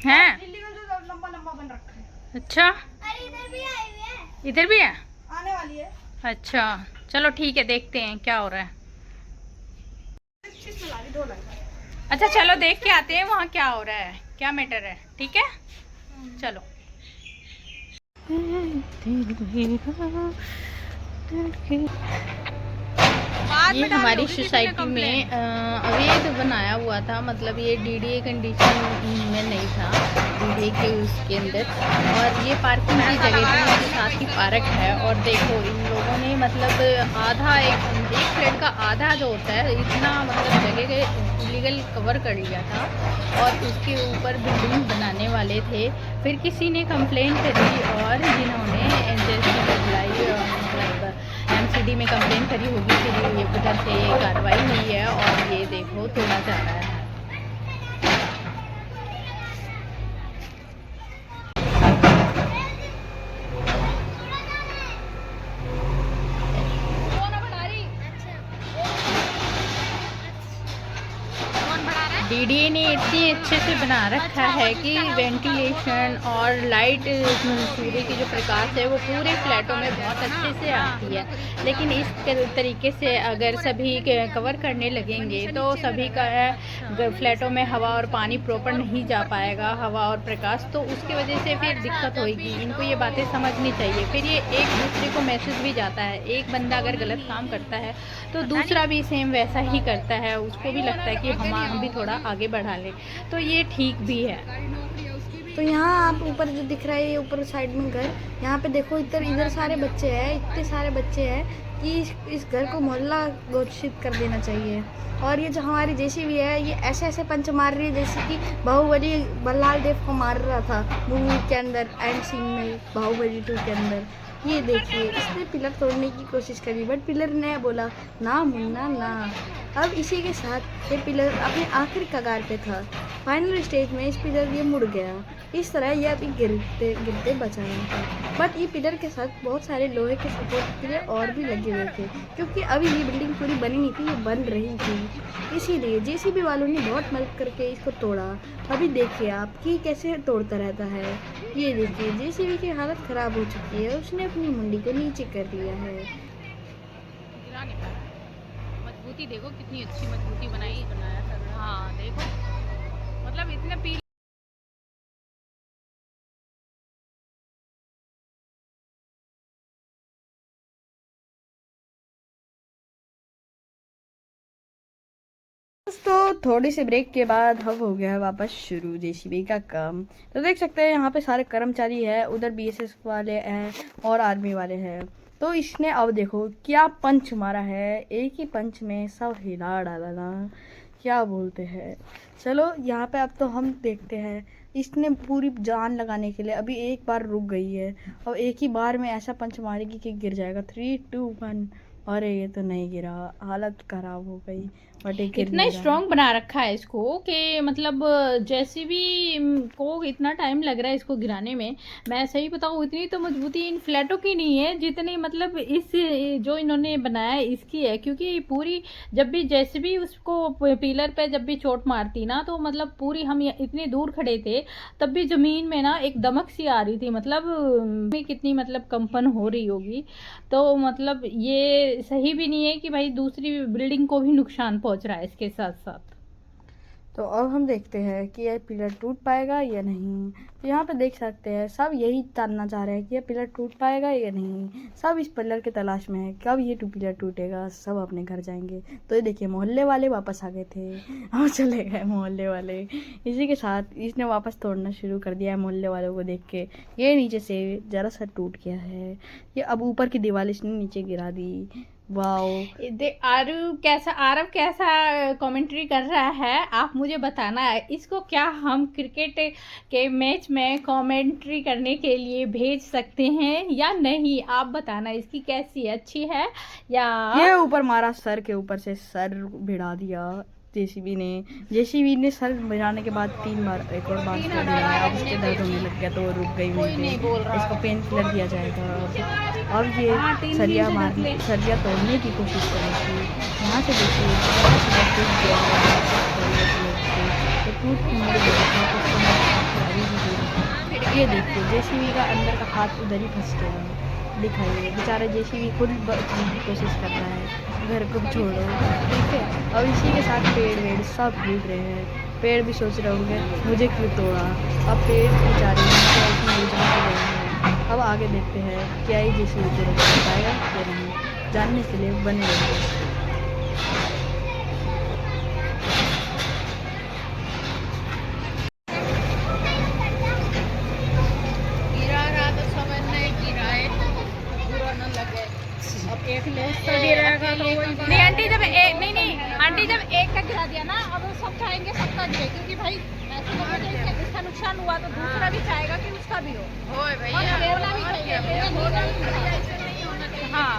हैं? लंबा लंबा बन रखा है। अच्छा, अरे इधर भी आई हुई है। इधर भी है? आने वाली है। अच्छा चलो ठीक है, देखते हैं क्या हो रहा है। अच्छा चलो देख के आते हैं वहाँ क्या हो रहा है, क्या मैटर है। ठीक है चलो। ये हमारी सोसाइटी में अवैध बनाया हुआ था, मतलब ये डीडीए कंडीशन में नहीं था, डीडीए के उसके अंदर। और ये पार्किंग की जगह थी, इसके साथ ही पार्क है। और देखो इन लोगों ने मतलब आधा एक फ्लैट का आधा जो होता है इतना मतलब जगह के इलीगल कवर कर लिया था और उसके ऊपर बिल्डिंग बनाने वाले थे। फिर किसी ने कंप्लेंट करी और जिन्होंने एजेंसी बुलाई, मतलब एमसीडी में कंप्लेंट करी होगी, फिर ये उधर से कार्रवाई हुई है और ये देखो तोड़ा जा रहा है। डीडीए ने इतने अच्छे से बना रखा है कि वेंटिलेशन और लाइट, सूर्य की जो प्रकाश है वो पूरे फ्लैटों में बहुत अच्छे से आती है। लेकिन इस तरीके से अगर सभी कवर करने लगेंगे तो सभी का फ्लैटों में हवा और पानी प्रॉपर नहीं जा पाएगा, हवा और प्रकाश, तो उसकी वजह से फिर दिक्कत होगी। इनको ये बातें समझनी चाहिए। फिर ये एक दूसरे को मैसेज भी जाता है, एक बंदा अगर गलत काम करता है तो दूसरा भी सेम वैसा ही करता है, उसको भी लगता है कि हम भी थोड़ा आगे बढ़ा लें, तो ये ठीक भी है। तो यहाँ आप ऊपर जो दिख रहा है ये ऊपर साइड में घर, यहाँ पे देखो इधर सारे बच्चे हैं, इतने सारे बच्चे हैं कि इस घर को मोहल्ला घोषित कर देना चाहिए। और ये जो हमारी जेसीबी है ये ऐसे ऐसे पंच मार रही है जैसे कि बाहुबली बल्लाल देव को मार रहा था मूवी के अंदर, एंड सीन में बाहुबली 2 के अंदर। ये देखिए इसने पिलर तोड़ने की कोशिश करी बट पिलर ने बोला ना मुन्ना ना। अब इसी के साथ ये पिलर अपने आखिरी कगार पे था, फाइनल स्टेज में इस पिलर ये मुड़ गया। इस तरह ये अभी गिरते गिरते बचा रहा था। बट ये पिलर के साथ बहुत सारे लोहे के सपोर्ट के लिए और भी लगे हुए थे, क्योंकि अभी ये बिल्डिंग पूरी बनी नहीं थी, ये बन रही थी। इसीलिए जेसीबी वालों ने बहुत मदद करके इसको तोड़ा। अभी देखिए आप कि कैसे तोड़ता रहता है। ये देखिए जेसीबी की हालत ख़राब हो चुकी है, उसने अपनी मुंडी को नीचे कर लिया है। मजबूती देखो कितनी अच्छी मजबूती बनाया था। हाँ देखो मतलब इतने पी तो थोड़ी सी ब्रेक के बाद अब हो गया है वापस शुरू जेसीबी का काम। तो देख सकते हैं यहाँ पे सारे कर्मचारी है, उधर बीएसएफ वाले हैं और आर्मी वाले हैं। तो इसने अब देखो क्या पंच मारा है, एक ही पंच में सब हिला डाला ना, क्या बोलते हैं। चलो यहाँ पे अब तो हम देखते हैं, इसने पूरी जान लगाने के लिए अभी एक बार रुक गई है और एक ही बार में ऐसा पंच मारेगी कि गिर जाएगा। 3, 2, 1। अरे ये तो नहीं गिरा, हालत खराब हो गई। बट इतना स्ट्रॉन्ग बना रखा है इसको कि मतलब जैसे भी को इतना टाइम लग रहा है इसको गिराने में, मैं सही बताऊँ इतनी तो मजबूती इन फ्लैटों की नहीं है जितनी मतलब इस जो इन्होंने बनाया है इसकी है। क्योंकि पूरी जब भी जैसे भी उसको पिलर पे जब भी चोट मारती ना तो मतलब पूरी हम इतनी दूर खड़े थे तब भी ज़मीन में ना एक दमक सी आ रही थी, मतलब कितनी मतलब कंपन हो रही होगी। तो मतलब ये सही भी नहीं है कि भाई दूसरी बिल्डिंग को भी नुकसान पहुंच रहा है इसके साथ साथ। तो अब हम देखते हैं कि यह पिलर टूट पाएगा या नहीं। तो यहाँ पे देख सकते हैं सब यही जानना चाह रहे हैं कि यह पिलर टूट पाएगा या नहीं। सब इस पिलर के तलाश में है कब ये पिलर टूटेगा, सब अपने घर जाएंगे। तो ये देखिए मोहल्ले वाले वापस आ गए थे, अब चले गए मोहल्ले वाले। इसी के साथ इसने वापस तोड़ना शुरू कर दिया है मोहल्ले वालों को देख के। ये नीचे से ज़रा सा टूट गया है, ये अब ऊपर की दीवार इसने नीचे गिरा दी। वाओ। आरव कैसा कमेंट्री कर रहा है आप मुझे बताना है। इसको क्या हम क्रिकेट के मैच में कमेंट्री करने के लिए भेज सकते हैं या नहीं, आप बताना। इसकी कैसी है, अच्छी है या? ये ऊपर मारा, सर के ऊपर से सर भिड़ा दिया जेसीबी ने सर भिड़ाने के बाद 3 बार एक और बार अब उसके दर्द होने लग गया तो वो रुक गई वहीं पे। इसको पेन किलर दिया जाएगा। अब ये सरिया तोड़ने की कोशिश करेगी। यहाँ से देखिए टूट अभी भी दूर। ये देखिए जेसीबी का अंदर का हाथ उधर ही फंस गया है। दिखाइए बेचारा जेसीबी खुद बचने की कोशिश कर रहा है, घर को छोड़ो, ठीक है। अब इसी के साथ पेड़ वेड़ सब टूट रहे हैं। पेड़ भी सोच रहे होंगे मुझे क्यों तोड़ा। अब पेड़ बेचारे उलझा के गए हैं। अब आगे देखते हैं क्या ही जेसीबी को रोक पाएगा या नहीं, जानने के लिए बने रहिए। गिरा रहा तो समझ नहीं गिरा है तो बुरा न लगे। अब एक लोग तो गिरेगा तो वही नहीं आंटी जब एक नहीं आंटी जब एक का गिरा दिया ना, अब सब चाहेंगे सबका गिरे, क्योंकि भाई ऐसे लोगों को इसका नुकसान हुआ तो दूसरा भी चाहेगा कि उसका भी हो। होए और भैया गिरना भी चाहिए, ऐसे नहीं होना चाहिए। हाँ।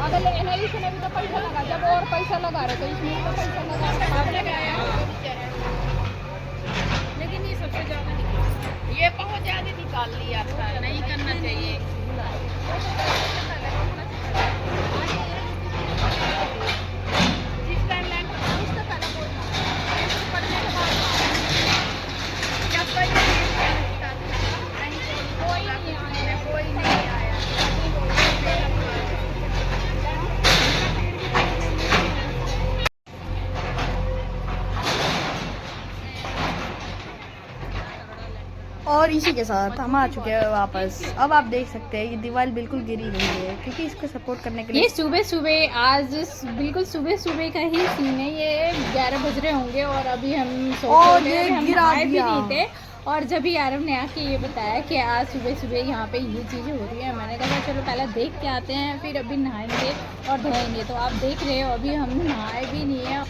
अगर इसने भी तो पैसा लगा, जब और पैसा लगा रहे तो इसमें भी तो पैसा लगा रहे। लेकिन ये सबसे ज्यादा ये बहुत ज्यादा निकाल लिया था, नहीं करना चाहिए। जिस टाइम लैंड उससे पहले बोलना पढ़ने के बाद जब कोई नहीं आया। और इसी के साथ हम आ चुके हैं वापस। अब आप देख सकते हैं ये दीवार बिल्कुल गिरी नहीं है, क्योंकि इसको सपोर्ट करने के लिए ये सुबह सुबह आज बिल्कुल सुबह सुबह का ही सीन है। ये 11 बज रहे होंगे और अभी हम और सोते ये हुए हम गिरा नहाए भी दिया। नहीं थे। और जब ही आरव ने आके ये बताया कि आज सुबह सुबह यहाँ पे ये चीज़ें हो रही है, मैंने कहा चलो पहले देख के आते हैं, फिर अभी नहाएंगे और धोएंगे। तो आप देख रहे हो अभी हम नहाए भी नहीं है।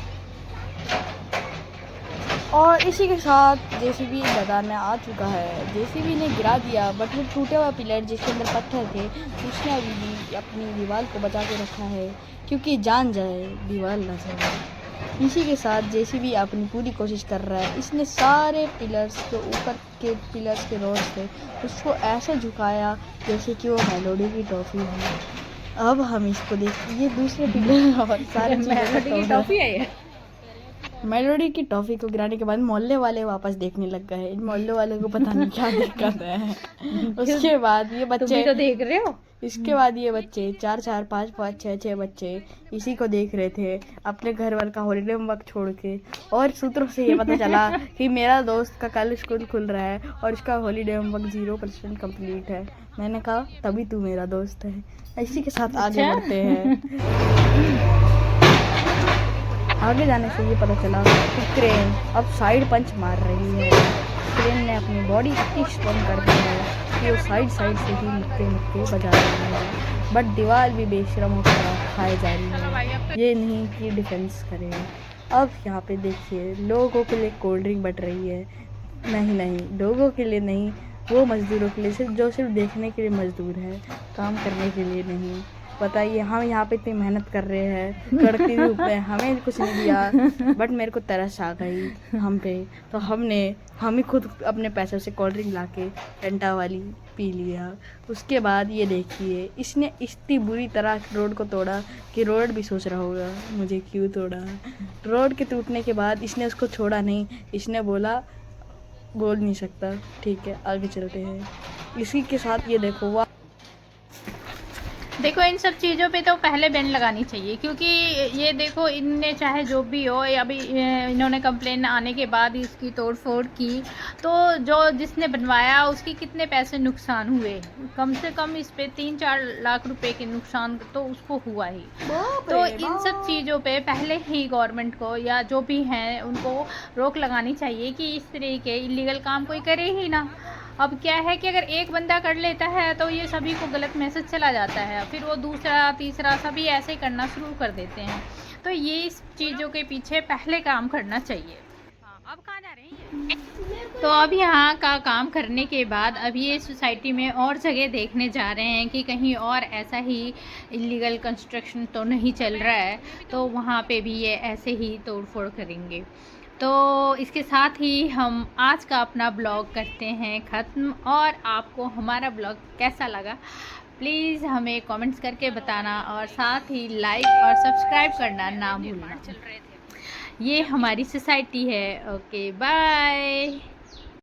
और इसी के साथ जेसीबी मैदान में आ चुका है। जेसीबी ने गिरा दिया, बट वो टूटे हुआ पिलर जिसके अंदर पत्थर थे उसने अभी भी अपनी दीवार को बचा के रखा है, क्योंकि जान जाए दीवार न जाए। इसी के साथ जेसीबी अपनी पूरी कोशिश कर रहा है। इसने सारे पिलर्स के ऊपर के पिलर्स के रोड्स थे उसको ऐसे झुकाया जैसे कि वो मेलोडी की टॉफ़ी है। अब हम इसको देखिए दूसरे पिलर और सारे मेलोडी की टॉफी है ये। मेलोडी की टॉफ़ी को गिराने के बाद मोहल्ले वाले वापस देखने लग गए। इन मोहल्ले वाले को पता नहीं क्या दिक्कत है। उसके बाद ये तुम भी बच्चे तो देख रहे हो। इसके बाद ये बच्चे 4 5 5 6 बच्चे इसी को देख रहे थे अपने घर वाले का हॉलीडे होमवर्क छोड़ के। और सूत्रों से ये पता चला कि मेरा दोस्त का कल स्कूल खुल रहा है और उसका हॉलीडे होमवर्क 0% कंप्लीट है। मैंने कहा तभी तू मेरा दोस्त है। इसी के साथ आगे अच्छा? बढ़ते हैं। आगे जाने से ये पता चला कि क्रेन अब साइड पंच मार रही है। क्रेन ने अपनी बॉडी इतनी स्ट्रॉन्ग कर दी है कि वो साइड से ही मुक्के बजा रही है। बट दीवार भी बेशरम होकर खाए जा रही है। ये नहीं कि डिफेंस करे। अब यहाँ पे देखिए लोगों के लिए कोल्ड ड्रिंक बट रही है। नहीं लोगों के लिए नहीं, वो मज़दूरों के लिए, सिर्फ देखने के लिए मज़दूर है, काम करने के लिए नहीं। बताइए हम यहाँ पे इतनी मेहनत कर रहे हैं, कड़कती धूप में हमें कुछ नहीं दिया, बट मेरे को तरस आ गई हम पे, तो हम ही खुद अपने पैसों से कोल्ड ड्रिंक ला के टेंटा वाली पी लिया। उसके बाद ये देखिए इसने इतनी बुरी तरह रोड को तोड़ा कि रोड भी सोच रहा होगा मुझे क्यों तोड़ा। रोड के टूटने के बाद इसने उसको छोड़ा नहीं। इसने बोला बोल नहीं सकता, ठीक है आगे चलते हैं। इसी के साथ ये देखो देखो इन सब चीज़ों पे तो पहले बैन लगानी चाहिए, क्योंकि ये देखो इनने चाहे जो भी हो, अभी इन्होंने कंप्लेन आने के बाद इसकी तोड़ फोड़ की, तो जो जिसने बनवाया उसकी कितने पैसे नुकसान हुए, कम से कम इस पे 3-4 लाख रुपए के नुकसान तो उसको हुआ ही। तो इन सब चीज़ों पे पहले ही गवर्नमेंट को या जो भी हैं उनको रोक लगानी चाहिए कि इस तरह के इलीगल काम कोई करे ही ना। अब क्या है कि अगर एक बंदा कर लेता है तो ये सभी को गलत मैसेज चला जाता है, फिर वो दूसरा तीसरा सभी ऐसे करना शुरू कर देते हैं। तो ये इस चीज़ों के पीछे पहले काम करना चाहिए। अब कहाँ जा रहे हैं? तो अब यहाँ का काम करने के बाद अब ये सोसाइटी में और जगह देखने जा रहे हैं कि कहीं और ऐसा ही इलीगल कंस्ट्रक्शन तो नहीं चल रहा है, तो वहाँ पे भी ये ऐसे ही तोड़फोड़ करेंगे। तो इसके साथ ही हम आज का अपना ब्लॉग करते हैं ख़त्म। और आपको हमारा ब्लॉग कैसा लगा प्लीज़ हमें कमेंट्स करके बताना, और साथ ही लाइक और सब्सक्राइब करना ना भूलना। ये हमारी सोसाइटी है। Okay bye.